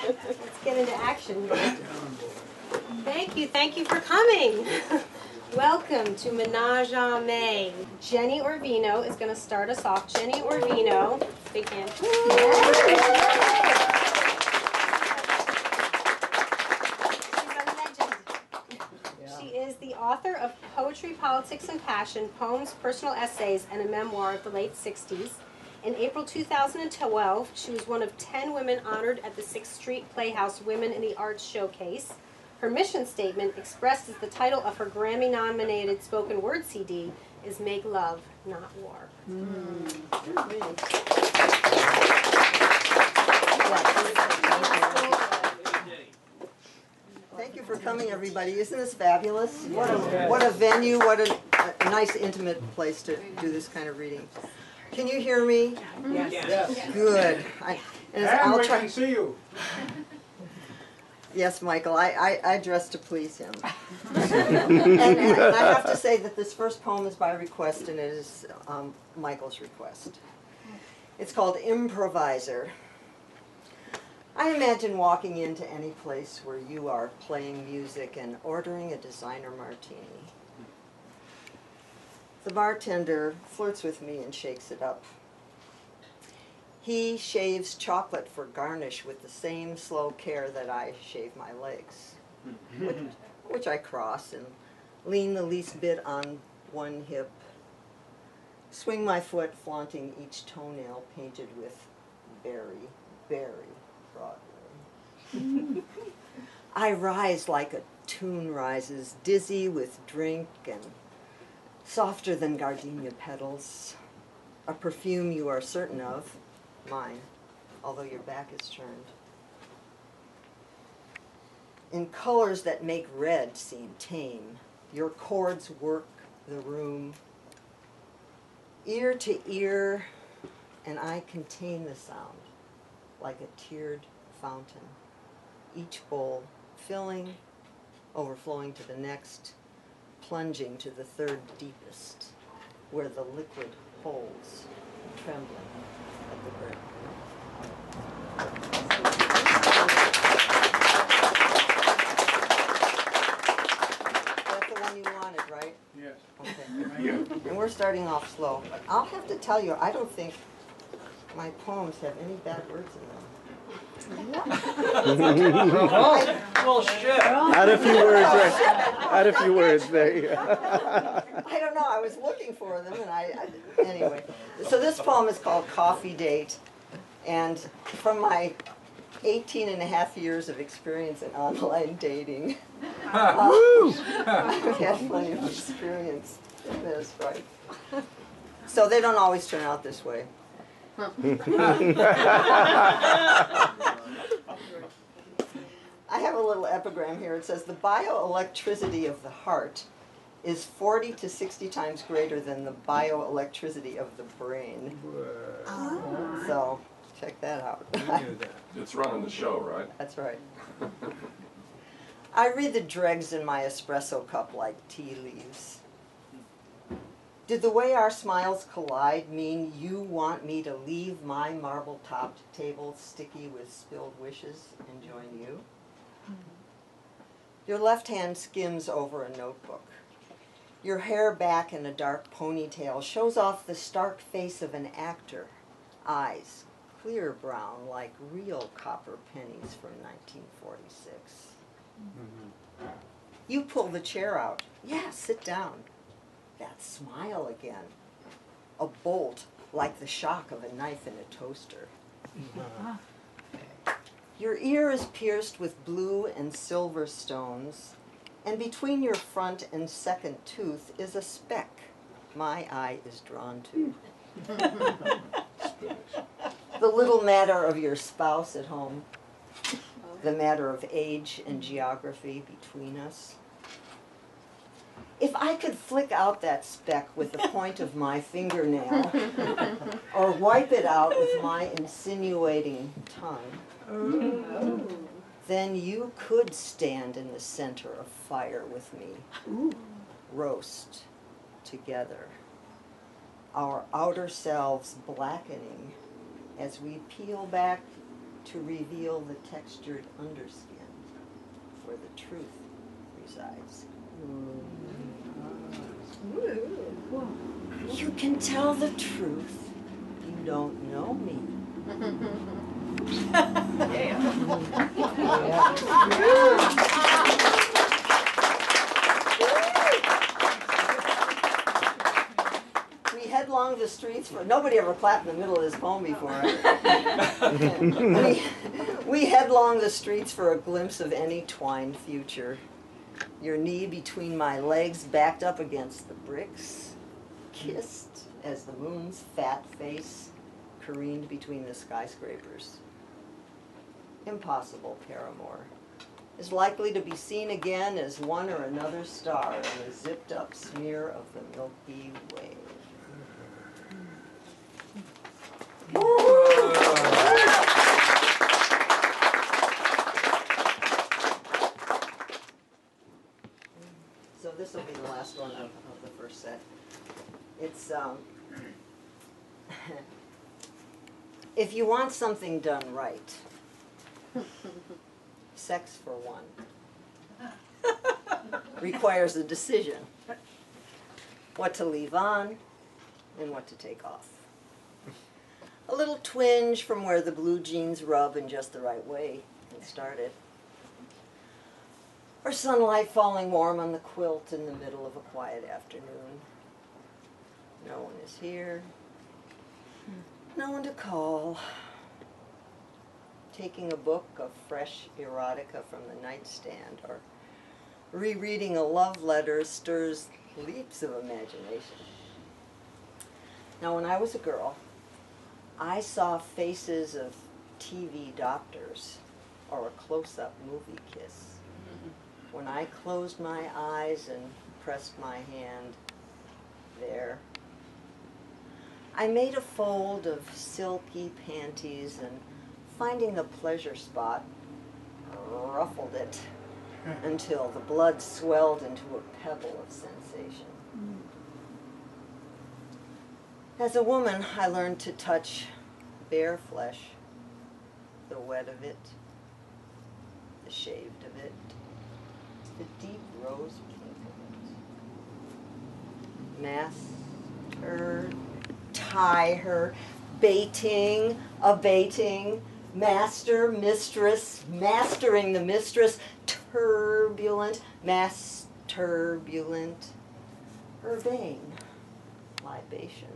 Let's get into action here. Thank you for coming. Welcome to Menage a May. Jennie Orvino is going to start us off. Jennie Orvino, big hand. She is the author of Poetry, Politics, and Passion, Poems, Personal Essays, and a Memoir of the late 60s. In April 2012, she was one of 10 women honored at the 6th Street Playhouse Women in the Arts Showcase. Her mission statement, expressed as the title of her Grammy-nominated spoken word CD, is Make Love, Not War. Thank you for coming, everybody. Isn't this fabulous? What a venue, what a nice, intimate place to do this kind of reading. Can you hear me? Yes. Good. I'll try to see you. Yes, Michael, I dress to please him. and I have to say that this first poem is by request, and it is Michael's request. It's called Improviser. I imagine walking into any place where you are playing music and ordering a designer martini. The bartender flirts with me and shakes it up. He shaves chocolate for garnish with the same slow care that I shave my legs, which I cross and lean the least bit on one hip, swing my foot flaunting each toenail painted with very, very Broadway. I rise like a tune rises, dizzy with drink and softer than gardenia petals, a perfume you are certain of, mine, although your back is turned. In colors that make red seem tame, your chords work the room, ear to ear, and I contain the sound like a tiered fountain, each bowl filling, overflowing to the next, plunging to the third deepest, where the liquid holds, trembling at the brim. That's the one you wanted, right? Yes. Okay. And we're starting off slow. I'll have to tell you, I don't think my poems have any bad words in them. Bullshit. Add a few words, right? Add a few words there. You go. I don't know, I was looking for them and anyway. So this poem is called Coffee Date, and from my 18 and a half years of experience in online dating, I've had plenty of experience in this, right? So they don't always turn out this way. I have a little epigram here. It says, the bioelectricity of the heart is 40 to 60 times greater than the bioelectricity of the brain. So, check that out. It's running the show, right? That's right. I read the dregs in my espresso cup like tea leaves. Did the way our smiles collide mean you want me to leave my marble-topped table sticky with spilled wishes and join you? Your left hand skims over a notebook. Your hair back in a dark ponytail shows off the stark face of an actor. Eyes clear brown like real copper pennies from 1946. You pull the chair out. Yeah, sit down. That smile again. A bolt like the shock of a knife in a toaster. Your ear is pierced with blue and silver stones, and between your front and second tooth is a speck my eye is drawn to. The little matter of your spouse at home, the matter of age and geography between us. If I could flick out that speck with the point of my fingernail, or wipe it out with my insinuating tongue, then you could stand in the center of fire with me, roast together, our outer selves blackening as we peel back to reveal the textured underskin where the truth resides. You can tell the truth. You don't know me. We headlong the streets for, nobody ever clapped in the middle of this poem before. we headlong the streets for a glimpse of any twined future. Your knee between my legs, backed up against the bricks, kissed as the moon's fat face careened between the skyscrapers. Impossible paramour is likely to be seen again as one or another star in the zipped up smear of the Milky Way. So this will be the last one of the first set. It's, if you want something done right, sex for one, requires a decision. What to leave on and what to take off. A little twinge from where the blue jeans rub in just the right way and started. Or sunlight falling warm on the quilt in the middle of a quiet afternoon. No one is here. No one to call. Taking a book of fresh erotica from the nightstand or rereading a love letter stirs leaps of imagination. Now, when I was a girl, I saw faces of TV doctors or a close-up movie kiss. When I closed my eyes and pressed my hand there, I made a fold of silky panties and, finding the pleasure spot, ruffled it until the blood swelled into a pebble of sensation. As a woman, I learned to touch bare flesh, the wet of it, the shaved of it, the deep rose pink of it. Mask her, tie her, baiting, abating, master, mistress, mastering the mistress, turbulent, turbulent, her bane, libation,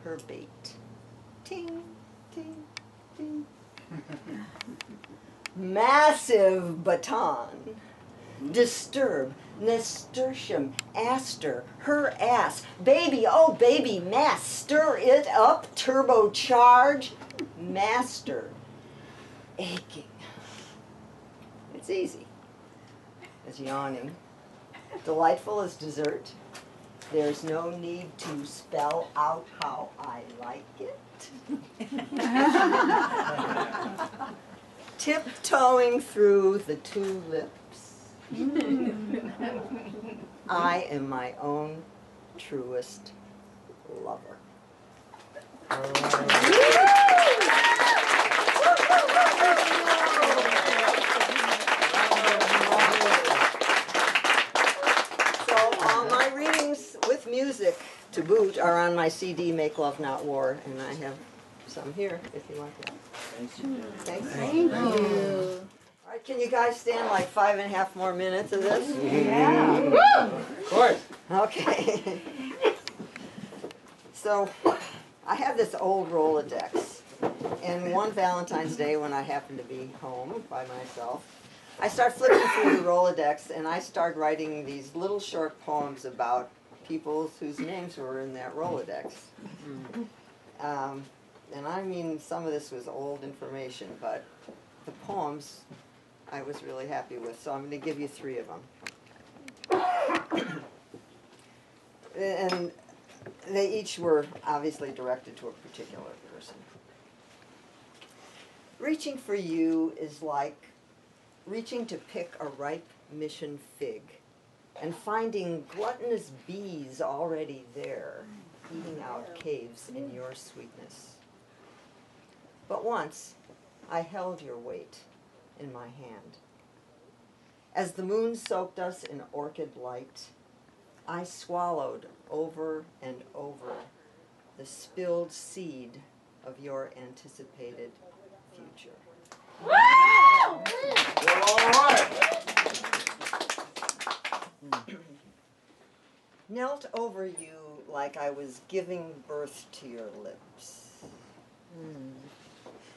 her bait, ting, ting, ting. Massive baton, disturb, nasturtium, aster, her ass, baby, oh baby, mass, stir it up, turbocharge, master, aching. It's easy as yawning, delightful as dessert. There's no need to spell out how I like it. Tiptoeing through the two lips. I am my own truest lover. So all my readings with music to boot are on my CD, Make Love Not War, and I have some here if you want that. Thanks. Thank you. All right, can you guys stand like 5.5 more minutes of this? Yeah. Of course. Okay. So, I have this old Rolodex, and one Valentine's Day when I happened to be home by myself, I start flipping through the Rolodex and I start writing these little short poems about people whose names were in that Rolodex. And I mean, some of this was old information, but the poems I was really happy with, so I'm going to give you 3 of them. And they each were obviously directed to a particular person. Reaching for you is like reaching to pick a ripe mission fig and finding gluttonous bees already there, eating out caves in your sweetness. But once, I held your weight in my hand. As the moon soaked us in orchid light, I swallowed over and over the spilled seed of your anticipated future. Well, all right. Knelt over you like I was giving birth to your lips.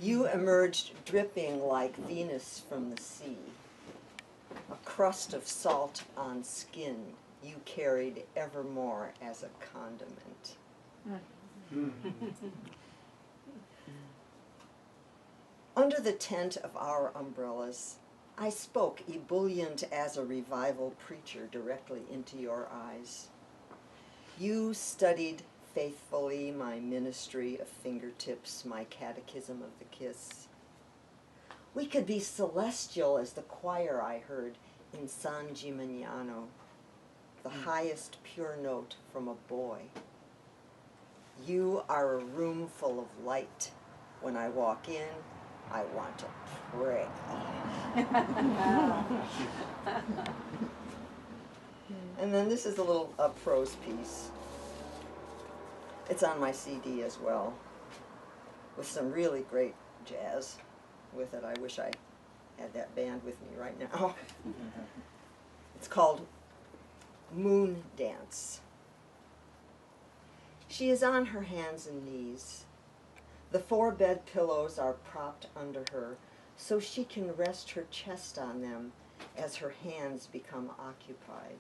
You emerged dripping like Venus from the sea. A crust of salt on skin you carried evermore as a condiment. Under the tent of our umbrellas, I spoke ebullient as a revival preacher directly into your eyes. You studied faithfully my ministry of fingertips, my catechism of the kiss. We could be celestial as the choir I heard in San Gimignano, the highest pure note from a boy. You are a room full of light. When I walk in, I want to pray. And then this is a little prose piece. It's on my CD as well, with some really great jazz with it. I wish I had that band with me right now. It's called Moon Dance. She is on her hands and knees. The 4 bed pillows are propped under her so she can rest her chest on them as her hands become occupied.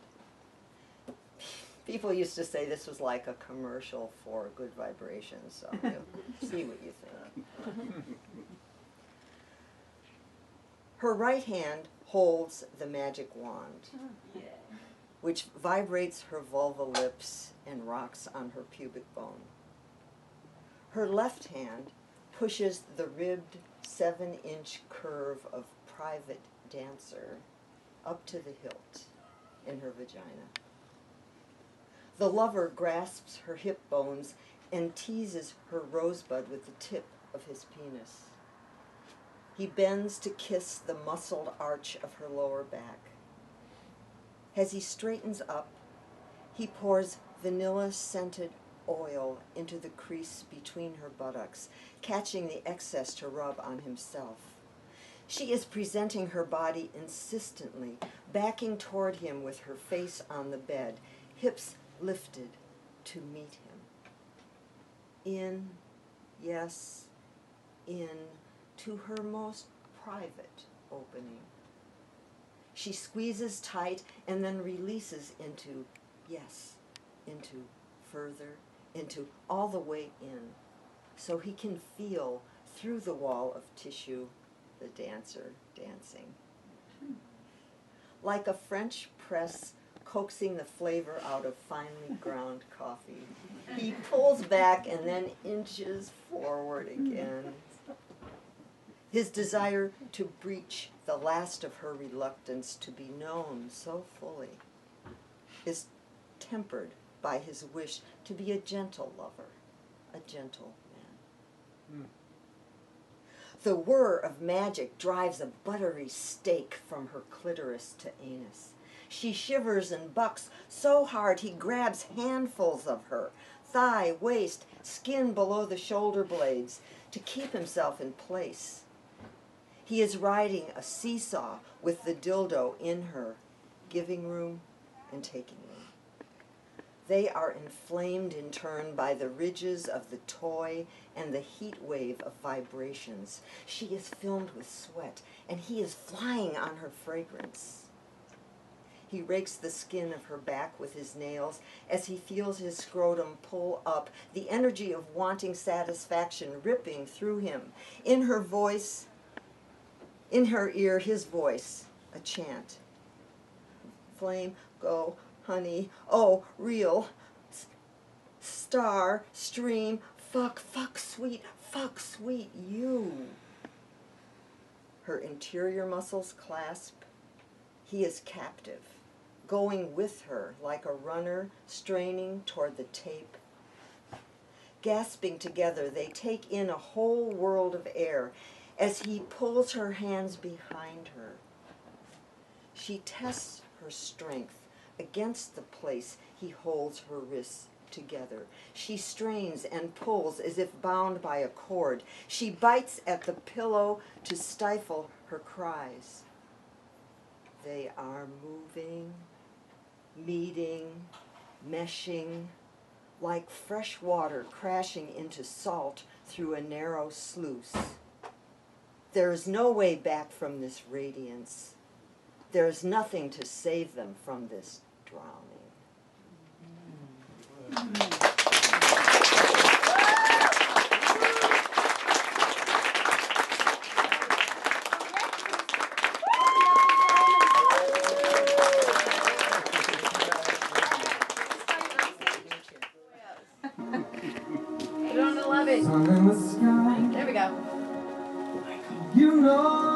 People used to say this was like a commercial for Good Vibrations, so see what you think. Her right hand holds the magic wand, which vibrates her vulva lips and rocks on her pubic bone. Her left hand pushes the ribbed 7-inch curve of private dancer up to the hilt in her vagina. The lover grasps her hip bones and teases her rosebud with the tip of his penis. He bends to kiss the muscled arch of her lower back. As he straightens up, he pours vanilla-scented oil into the crease between her buttocks, catching the excess to rub on himself. She is presenting her body insistently, backing toward him with her face on the bed, hips lifted to meet him. In, yes, in, to her most private opening. She squeezes tight and then releases into, yes, into further, into all the way in, so he can feel through the wall of tissue the dancer dancing. Like a French press coaxing the flavor out of finely ground coffee, he pulls back and then inches forward again. His desire to breach the last of her reluctance to be known so fully is tempered by his wish to be a gentle lover, a gentle man. The whir of magic drives a buttery steak from her clitoris to anus. She shivers and bucks so hard he grabs handfuls of her, thigh, waist, skin below the shoulder blades, to keep himself in place. He is riding a seesaw with the dildo in her, giving room and taking room. They are inflamed in turn by the ridges of the toy and the heat wave of vibrations. She is filmed with sweat, and he is flying on her fragrance. He rakes the skin of her back with his nails as he feels his scrotum pull up, the energy of wanting satisfaction ripping through him. In her voice, in her ear, his voice, a chant. Flame, go, honey, oh, real, star, stream, fuck sweet you. Her interior muscles clasp. He is captive, going with her like a runner straining toward the tape. Gasping together, they take in a whole world of air, as he pulls her hands behind her. She tests her strength against the place he holds her wrists together. She strains and pulls as if bound by a cord. She bites at the pillow to stifle her cries. They are moving, meeting, meshing, like fresh water crashing into salt through a narrow sluice. There is no way back from this radiance. There is nothing to save them from this drowning. Put it on 11. There we go. You know